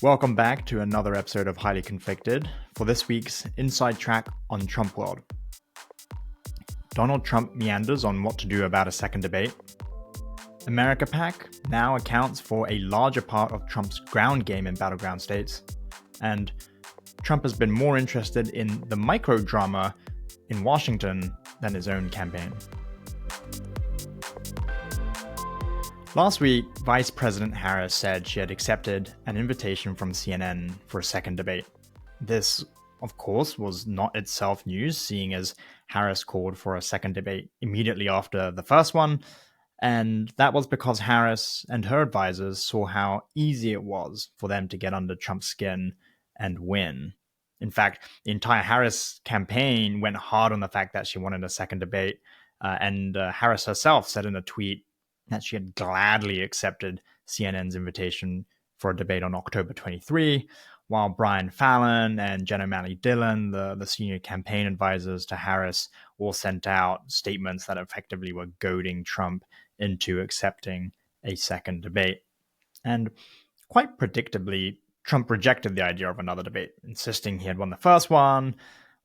Welcome back to another episode of Highly Conflicted for this week's Inside Track on Trump World. Donald Trump meanders on what to do about a second debate. America PAC now accounts for a larger part of Trump's ground game in battleground states. And Trump has been more interested in the micro drama in Washington than his own campaign. Last week, Vice President Harris said she had accepted an invitation from CNN for a second debate. This, of course, was not itself news, seeing as Harris called for a second debate immediately after the first one, and that was because Harris and her advisors saw how easy it was for them to get under Trump's skin and win. In fact, the entire Harris campaign went hard on the fact that she wanted a second debate, and Harris herself said in a tweet that she had gladly accepted CNN's invitation for a debate on October 23, while Brian Fallon and Jen O'Malley Dillon, the senior campaign advisors to Harris, all sent out statements that effectively were goading Trump into accepting a second debate. And quite predictably, Trump rejected the idea of another debate, insisting he had won the first one,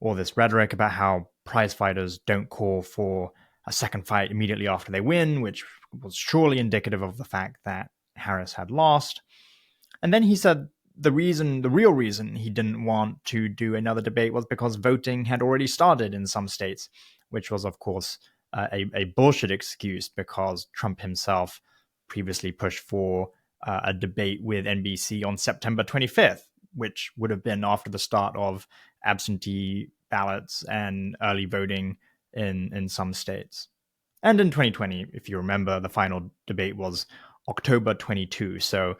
all this rhetoric about how prize fighters don't call for a second fight immediately after they win, which was surely indicative of the fact that Harris had lost. And then he said the real reason he didn't want to do another debate was because voting had already started in some states, which was, of course, a bullshit excuse because Trump himself previously pushed for a debate with NBC on September 25th, which would have been after the start of absentee ballots and early voting in some states. And in 2020, if you remember, the final debate was October 22. So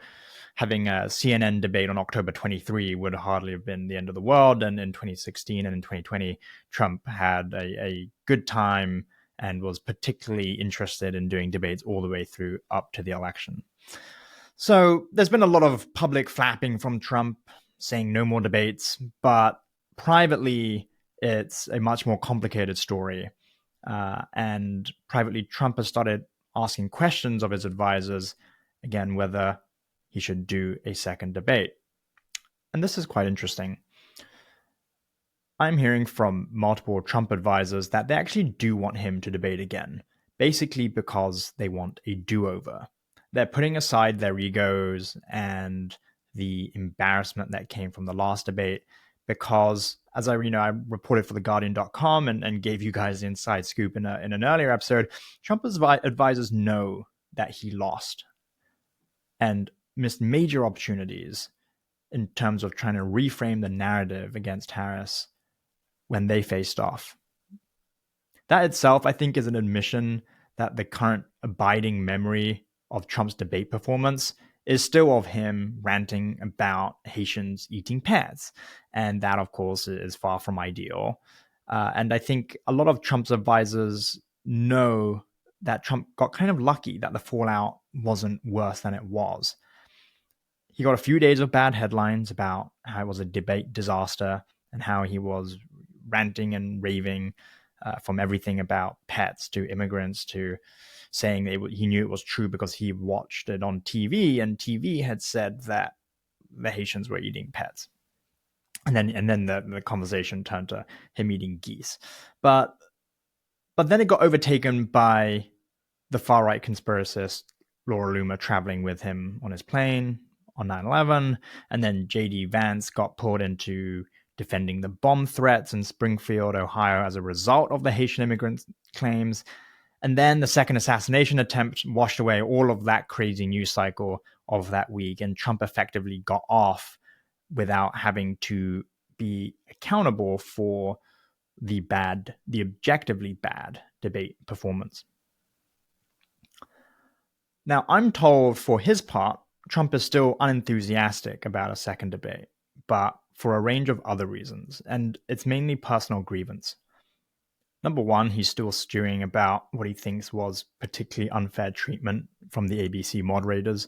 having a CNN debate on October 23 would hardly have been the end of the world. And in 2016 and in 2020, Trump had a good time and was particularly interested in doing debates all the way through up to the election. So there's been a lot of public flapping from Trump saying no more debates, but privately, it's a much more complicated story. And privately, Trump has started asking questions of his advisors, again, whether he should do a second debate. And this is quite interesting. I'm hearing from multiple Trump advisors that they actually do want him to debate again, basically because they want a do-over. They're putting aside their egos and the embarrassment that came from the last debate because, as I reported for theguardian.com and gave you guys the inside scoop in an earlier episode, Trump's advisors know that he lost and missed major opportunities in terms of trying to reframe the narrative against Harris when they faced off. That itself, I think, is an admission that the current abiding memory of Trump's debate performance is still of him ranting about Haitians eating pets. And that, of course, is far from ideal. And I think a lot of Trump's advisors know that Trump got kind of lucky that the fallout wasn't worse than it was. He got a few days of bad headlines about how it was a debate disaster and how he was ranting and raving from everything about pets to immigrants to saying that he knew it was true because he watched it on TV, and TV had said that the Haitians were eating pets. And then the conversation turned to him eating geese. But then it got overtaken by the far-right conspiracist Laura Loomer traveling with him on his plane on 9/11, and then J.D. Vance got pulled into defending the bomb threats in Springfield, Ohio as a result of the Haitian immigrant claims. And then the second assassination attempt washed away all of that crazy news cycle of that week, and Trump effectively got off without having to be accountable for the objectively bad debate performance. Now, I'm told for his part, Trump is still unenthusiastic about a second debate, but for a range of other reasons, and it's mainly personal grievance. Number one, he's still stewing about what he thinks was particularly unfair treatment from the ABC moderators,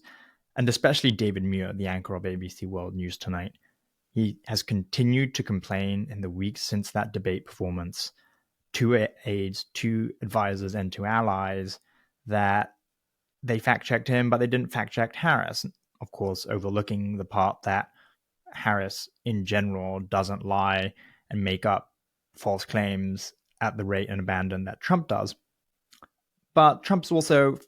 and especially David Muir, the anchor of ABC World News Tonight. He has continued to complain in the weeks since that debate performance to aides, to advisors, and to allies that they fact-checked him, but they didn't fact-check Harris, of course, overlooking the part that Harris in general doesn't lie and make up false claims at the rate and abandon that Trump does. But Trump's also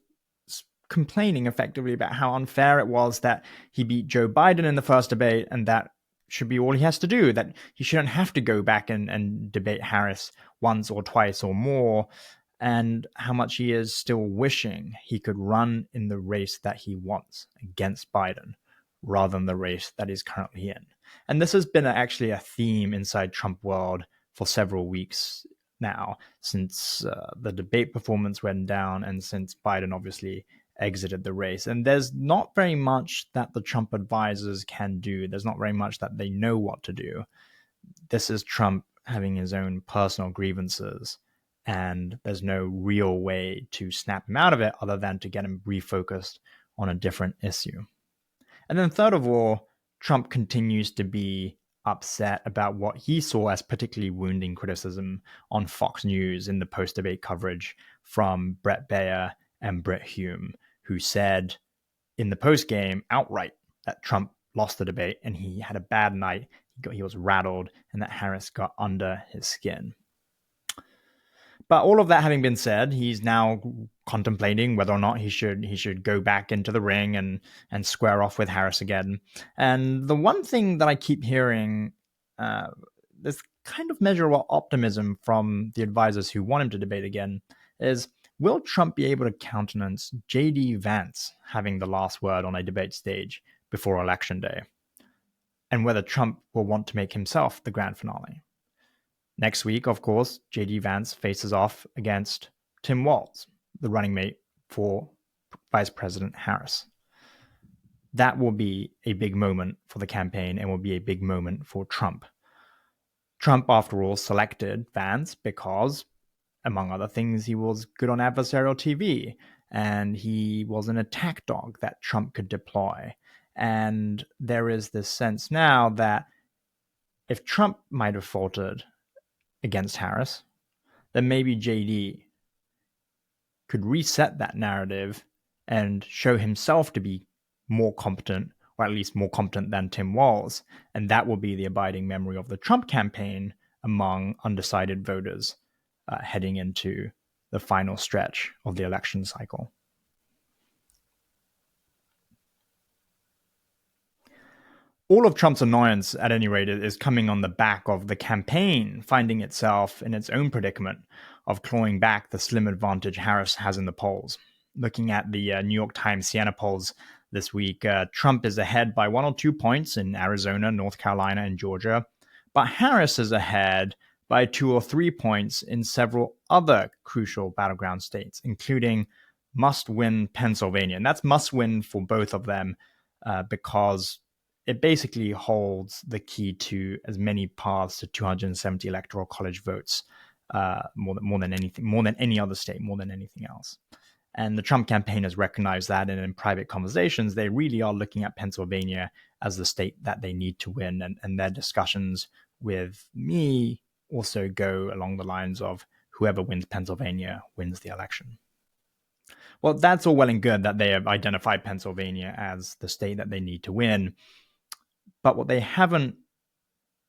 complaining effectively about how unfair it was that he beat Joe Biden in the first debate, and that should be all he has to do, that he shouldn't have to go back and debate Harris once or twice or more, and how much he is still wishing he could run in the race that he wants against Biden rather than the race that he's currently in. And this has been actually a theme inside Trump world for several weeks now, since the debate performance went down and since Biden obviously exited the race. And there's not very much that the Trump advisors can do. There's not very much that they know what to do. This is Trump having his own personal grievances, and there's no real way to snap him out of it other than to get him refocused on a different issue. And then third of all, Trump continues to be upset about what he saw as particularly wounding criticism on Fox News in the post-debate coverage from Bret Baier and Brit Hume, who said in the post-game outright that Trump lost the debate and he had a bad night, he was rattled, and that Harris got under his skin. But all of that having been said, he's now contemplating whether or not he should go back into the ring and square off with Harris again. And the one thing that I keep hearing, this kind of measure of optimism from the advisors who want him to debate again, is will Trump be able to countenance J.D. Vance having the last word on a debate stage before Election Day? And whether Trump will want to make himself the grand finale. Next week, of course, J.D. Vance faces off against Tim Walz, the running mate for Vice President Harris. That will be a big moment for the campaign and will be a big moment for Trump. Trump, after all, selected Vance because, among other things, he was good on adversarial TV and he was an attack dog that Trump could deploy. And there is this sense now that if Trump might have faltered against Harris, then maybe JD could reset that narrative and show himself to be more competent, or at least more competent than Tim Walz. And that will be the abiding memory of the Trump campaign among undecided voters heading into the final stretch of the election cycle. All of Trump's annoyance, at any rate, is coming on the back of the campaign finding itself in its own predicament of clawing back the slim advantage Harris has in the polls. Looking at the New York Times Siena polls this week, Trump is ahead by 1 or 2 points in Arizona, North Carolina, and Georgia, but Harris is ahead by 2 or 3 points in several other crucial battleground states, including must-win Pennsylvania. And that's must-win for both of them because it basically holds the key to as many paths to 270 electoral college votes, more than any other state, more than anything else. And the Trump campaign has recognized that, and in private conversations, they really are looking at Pennsylvania as the state that they need to win. And their discussions with me also go along the lines of whoever wins Pennsylvania wins the election. Well, that's all well and good that they have identified Pennsylvania as the state that they need to win. But what they haven't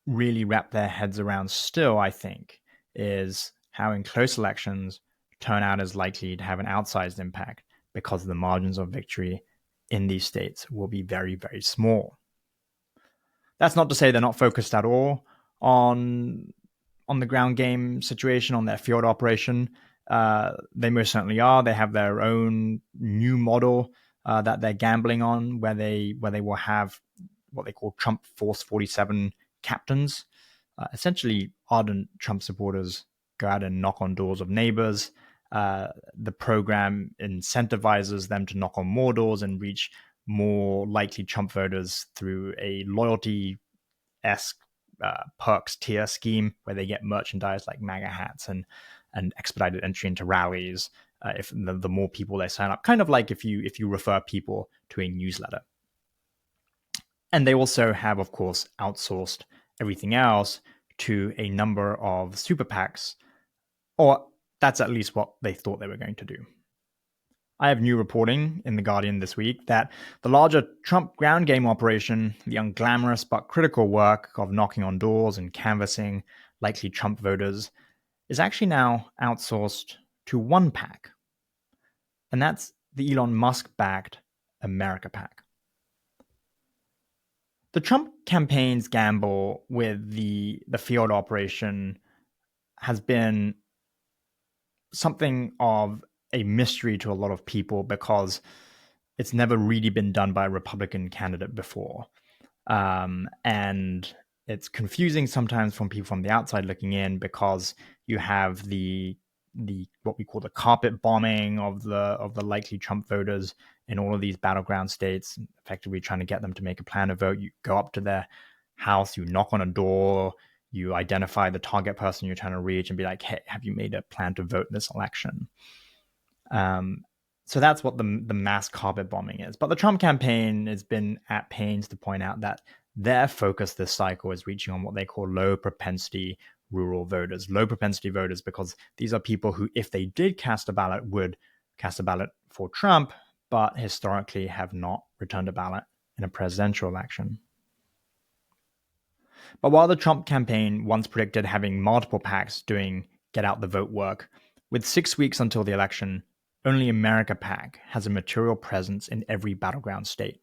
really wrapped their heads around still, I think, is how in close elections, turnout is likely to have an outsized impact because the margins of victory in these states will be very, very small. That's not to say they're not focused at all on the ground game situation, on their field operation. They most certainly are. They have their own new model that they're gambling on, where they will have what they call Trump Force 47 captains. Essentially, ardent Trump supporters go out and knock on doors of neighbors. The program incentivizes them to knock on more doors and reach more likely Trump voters through a loyalty-esque perks tier scheme where they get merchandise like MAGA hats and expedited entry into rallies if the more people they sign up, kind of like if you refer people to a newsletter. And they also have, of course, outsourced everything else to a number of super PACs, or that's at least what they thought they were going to do. I have new reporting in The Guardian this week that the larger Trump ground game operation, the unglamorous but critical work of knocking on doors and canvassing likely Trump voters, is actually now outsourced to one PAC. And that's the Elon Musk-backed America PAC. The Trump campaign's gamble with the field operation has been something of a mystery to a lot of people because it's never really been done by a Republican candidate before. And it's confusing sometimes from people from the outside looking in because you have the what we call the carpet bombing of the likely Trump voters in all of these battleground states, effectively trying to get them to make a plan to vote. You go up to their house, you knock on a door, you identify the target person you're trying to reach and be like, hey, have you made a plan to vote in this election? So that's what the mass carpet bombing is. But the Trump campaign has been at pains to point out that their focus this cycle is reaching on what they call low propensity rural voters. Low propensity voters because these are people who, if they did cast a ballot, would cast a ballot for Trump, but historically have not returned a ballot in a presidential election. But while the Trump campaign once predicted having multiple PACs doing get out the vote work, with 6 weeks until the election, only America PAC has a material presence in every battleground state.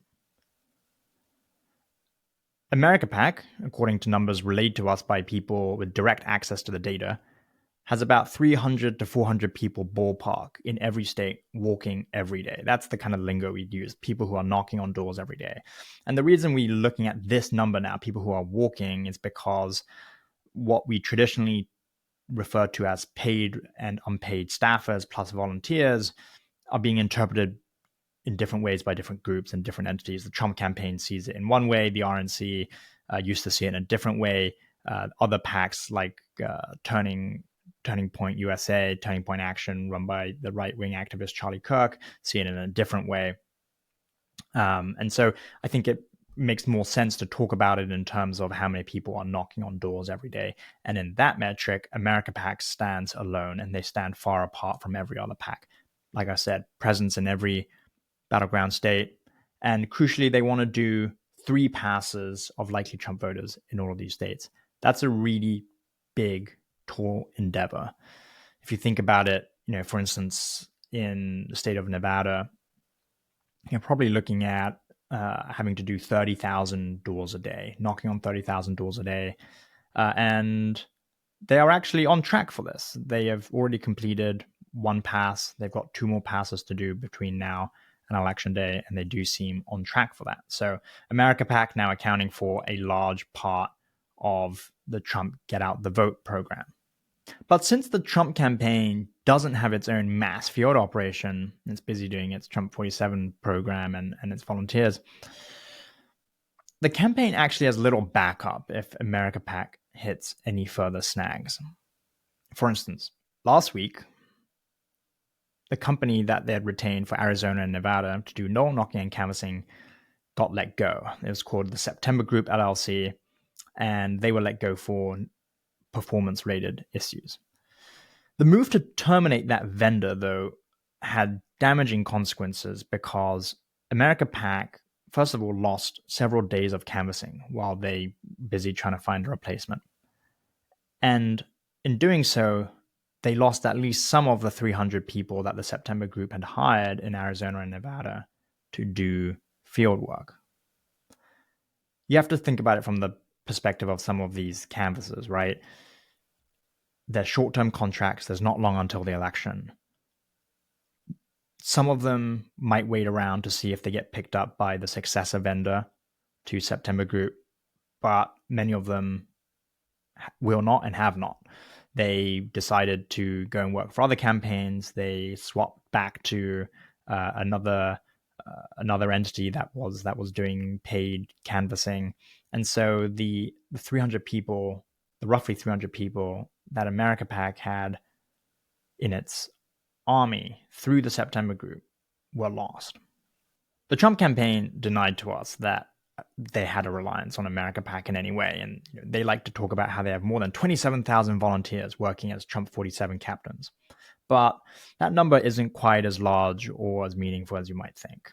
America PAC, according to numbers relayed to us by people with direct access to the data, has about 300 to 400 people ballpark in every state walking every day. That's the kind of lingo we use, people who are knocking on doors every day. And the reason we're looking at this number now, people who are walking, is because what we traditionally refer to as paid and unpaid staffers plus volunteers are being interpreted in different ways by different groups and different entities. The Trump campaign sees it in one way. The RNC used to see it in a different way. Other PACs like Turning Point USA, Turning Point Action, run by the right-wing activist Charlie Kirk, see it in a different way. And so I think it makes more sense to talk about it in terms of how many people are knocking on doors every day. And in that metric, America PAC stands alone, and they stand far apart from every other PAC. Like I said, presence in every battleground state. And crucially, they want to do 3 passes of likely Trump voters in all of these states. That's a really big, tall endeavor. If you think about it, for instance, in the state of Nevada, you're probably looking at having to do 30,000 doors a day, knocking on 30,000 doors a day. And they are actually on track for this. They have already completed 1 pass. They've got 2 more passes to do between now and election day, and they do seem on track for that. So America PAC now accounting for a large part of the Trump Get Out the Vote program. But since the Trump campaign doesn't have its own mass field operation, it's busy doing its Trump 47 program and its volunteers, the campaign actually has little backup if America PAC hits any further snags. For instance, last week, the company that they had retained for Arizona and Nevada to do no knocking and canvassing got let go. It was called the September Group LLC, and they were let go for performance-related issues. The move to terminate that vendor, though, had damaging consequences because America PAC, first of all, lost several days of canvassing while they busy trying to find a replacement. And in doing so, they lost at least some of the 300 people that the September Group had hired in Arizona and Nevada to do field work. You have to think about it from the perspective of some of these canvassers, right? They're short-term contracts. There's not long until the election. Some of them might wait around to see if they get picked up by the successor vendor to September Group, but many of them will not and have not. They decided to go and work for other campaigns. They swapped back to another entity that was doing paid canvassing, and so the 300 people, the roughly 300 people that America PAC had in its army through the September Group were lost. The Trump campaign denied to us that they had a reliance on America PAC in any way, and they like to talk about how they have more than 27,000 volunteers working as Trump 47 captains. but that number isn't quite as large or as meaningful as you might think.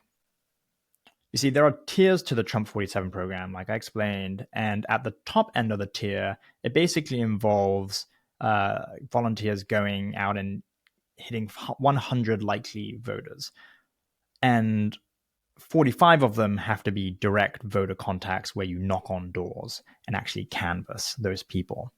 You see, there are tiers to the Trump 47 program, like I explained, and at the top end of the tier, it basically involves volunteers going out and hitting 100 likely voters. And 45 of them have to be direct voter contacts where you knock on doors and actually canvass those people.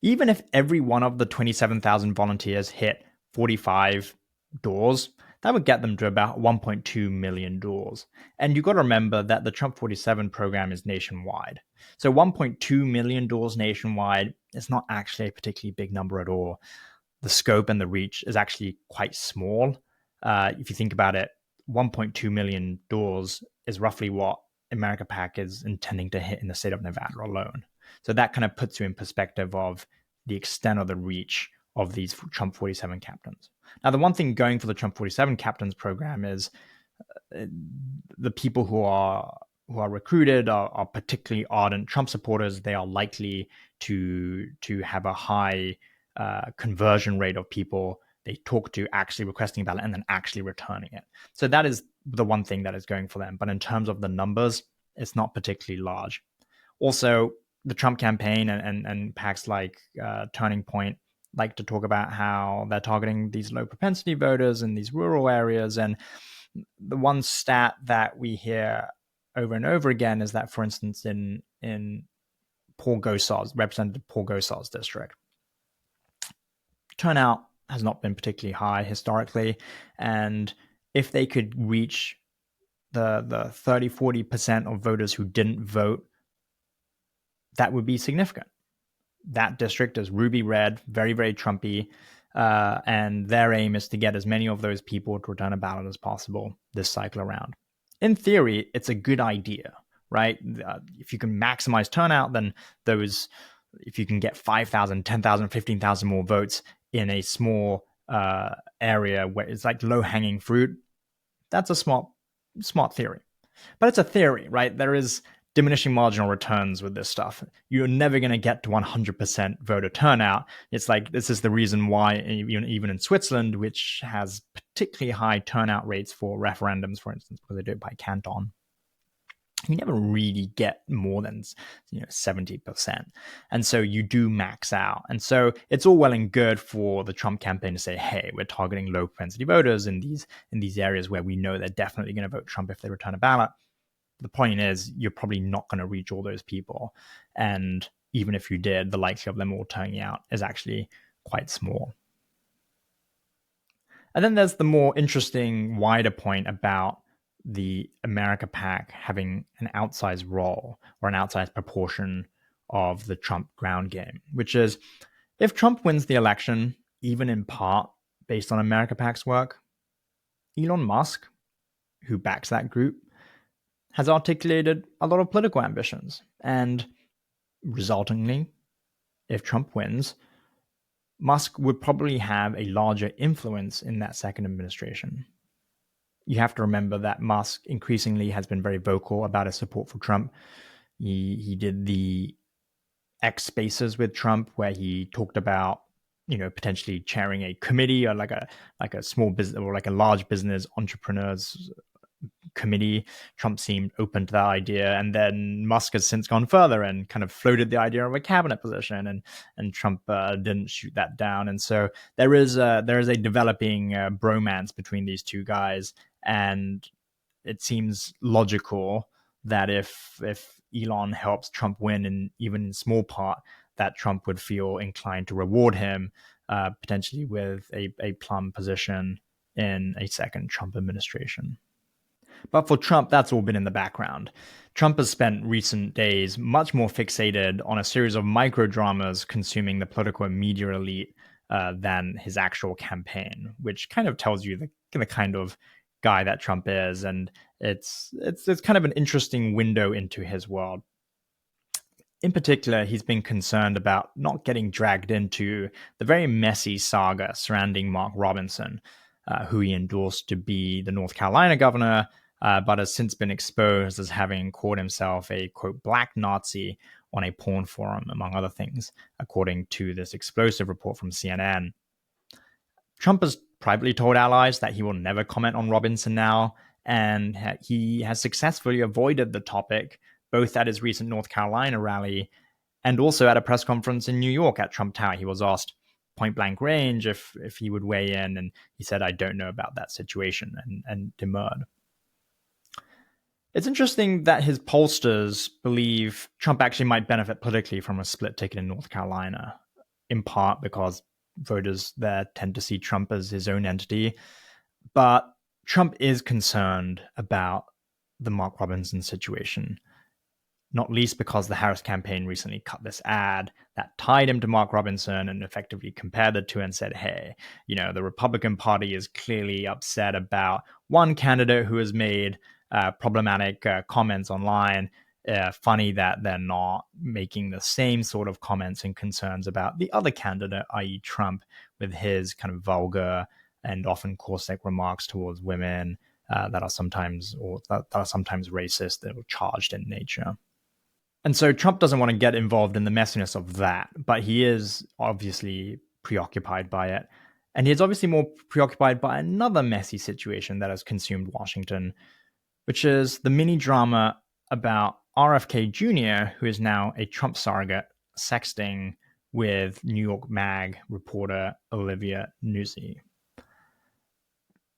Even if every one of the 27,000 volunteers hit 45 doors, that would get them to about 1.2 million doors. And you've got to remember that the Trump 47 program is nationwide. So 1.2 million doors nationwide is not actually a particularly big number at all. The scope and the reach is actually quite small. If you think about it, 1.2 million doors is roughly what America PAC is intending to hit in the state of Nevada alone. So that kind of puts you in perspective of the extent of the reach of these Trump 47 captains. Now, the one thing going for the Trump 47 captains program is the people who are recruited are particularly ardent Trump supporters. They are likely to have a high conversion rate of people they talk to actually requesting a ballot and then actually returning it. So that is the one thing that is going for them. But in terms of the numbers, it's not particularly large. Also, the Trump campaign and PACs like Turning Point like to talk about how they're targeting these low propensity voters in these rural areas. And the one stat that we hear over and over again is that, for instance, in Paul Gosar's, Representative Paul Gosar's district, turnout has not been particularly high historically. And if they could reach the 30-40% of voters who didn't vote, that would be significant. That district is ruby red, very, very Trumpy. And their aim is to get as many of those people to return a ballot as possible this cycle around. In theory, it's a good idea, right? If you can maximize turnout, then if you can get 5,000, 10,000, 15,000 more votes in a small area where it's like low-hanging fruit, that's a smart theory. But it's a theory, right? There is diminishing marginal returns with this stuff. You're never going to get to 100% voter turnout. It's like, this is the reason why even in Switzerland, which has particularly high turnout rates for referendums, for instance, because they do it by canton, you never really get more than 70%. And so you do max out. And so it's all well and good for the Trump campaign to say, hey, we're targeting low propensity voters in these areas where we know they're definitely going to vote Trump if they return a ballot. The point is, you're probably not going to reach all those people. And even if you did, the likelihood of them all turning out is actually quite small. And then there's the more interesting, wider point about the America PAC having an outsized role or an outsized proportion of the Trump ground game, which is, if Trump wins the election, even in part based on America PAC's work, Elon Musk, who backs that group, has articulated a lot of political ambitions. And resultingly, if Trump wins, Musk would probably have a larger influence in that second administration. You have to remember that Musk increasingly has been very vocal about his support for Trump. He did the X Spaces with Trump, where he talked about potentially chairing a committee or like a small business or like a large business entrepreneurs committee. Trump seemed open to that idea, and then Musk has since gone further and kind of floated the idea of a cabinet position, and Trump didn't shoot that down. And so there is a developing bromance between these two guys, and it seems logical that if Elon helps Trump win, and even in small part, that Trump would feel inclined to reward him potentially with a plum position in a second Trump administration. But for Trump, that's all been in the background. Trump has spent recent days much more fixated on a series of micro dramas consuming the political and media elite than his actual campaign, which kind of tells you the kind of guy that Trump is. And it's kind of an interesting window into his world. In particular, he's been concerned about not getting dragged into the very messy saga surrounding Mark Robinson, who he endorsed to be the North Carolina governor, but has since been exposed as having called himself a, quote, black Nazi on a porn forum, among other things, according to this explosive report from CNN. Trump has privately told allies that he will never comment on Robinson now, and he has successfully avoided the topic both at his recent North Carolina rally and also at a press conference in New York at Trump Tower. He was asked point blank range if he would weigh in, and he said, "I don't know about that situation," and demurred. It's interesting that his pollsters believe Trump actually might benefit politically from a split ticket in North Carolina, in part because voters there tend to see Trump as his own entity. But Trump is concerned about the Mark Robinson situation, not least because the Harris campaign recently cut this ad that tied him to Mark Robinson and effectively compared the two and said, hey, the Republican Party is clearly upset about one candidate who has made problematic comments online. Funny that they're not making the same sort of comments and concerns about the other candidate, i.e. Trump, with his kind of vulgar and often caustic remarks towards women that are sometimes racist or charged in nature. And so Trump doesn't want to get involved in the messiness of that, but he is obviously preoccupied by it. And he is obviously more preoccupied by another messy situation that has consumed Washington, which is the mini drama about RFK Jr., who is now a Trump surrogate, sexting with New York Mag reporter Olivia Nuzzi.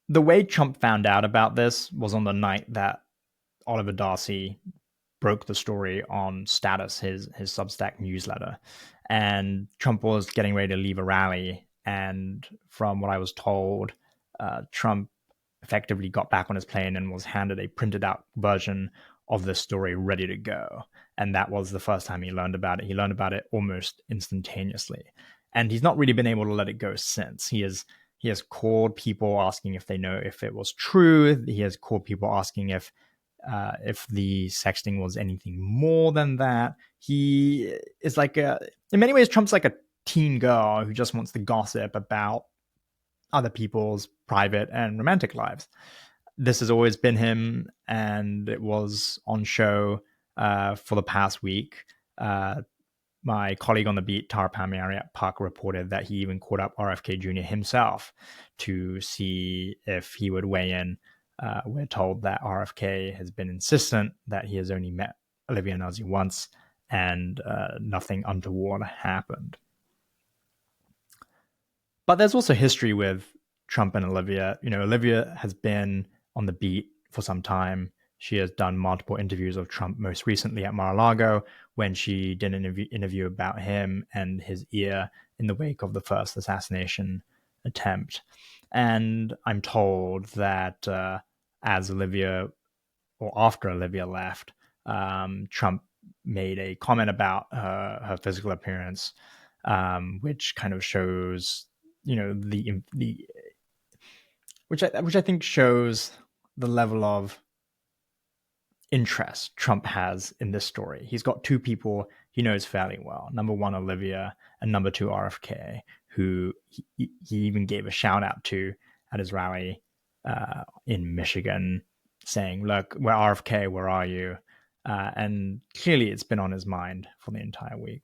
The way Trump found out about this was on the night that Oliver Darcy broke the story on Status, his Substack newsletter. And Trump was getting ready to leave a rally. And from what I was told, Trump effectively got back on his plane and was handed a printed out version of the story ready to go. And that was the first time he learned about it. He learned about it almost instantaneously. And he's not really been able to let it go since. He has called people asking if they know if it was true. He has called people asking if the sexting was anything more than that. He is in many ways, Trump's like a teen girl who just wants to gossip about other people's private and romantic lives. This has always been him, and it was on show for the past week. My colleague on the beat, Tara Palmieri at Puck, reported that he even called up RFK Jr. himself to see if he would weigh in. We're told that RFK has been insistent that he has only met Olivia Nuzzi once, and nothing untoward happened. But there's also history with Trump and Olivia. Olivia has been on the beat for some time. She has done multiple interviews of Trump, most recently at Mar-a-Lago, when she did an interview about him and his ear in the wake of the first assassination attempt. And I'm told that as Olivia, or after Olivia left, Trump made a comment about her physical appearance, which kind of shows, which I think shows the level of interest Trump has in this story. He's got two people he knows fairly well. Number one, Olivia, and number two, RFK, who he even gave a shout out to at his rally in Michigan, saying, look, we're RFK, where are you? And clearly it's been on his mind for the entire week.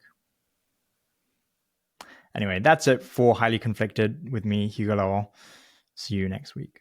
Anyway, that's it for Highly Conflicted with me, Hugo Lowell. See you next week.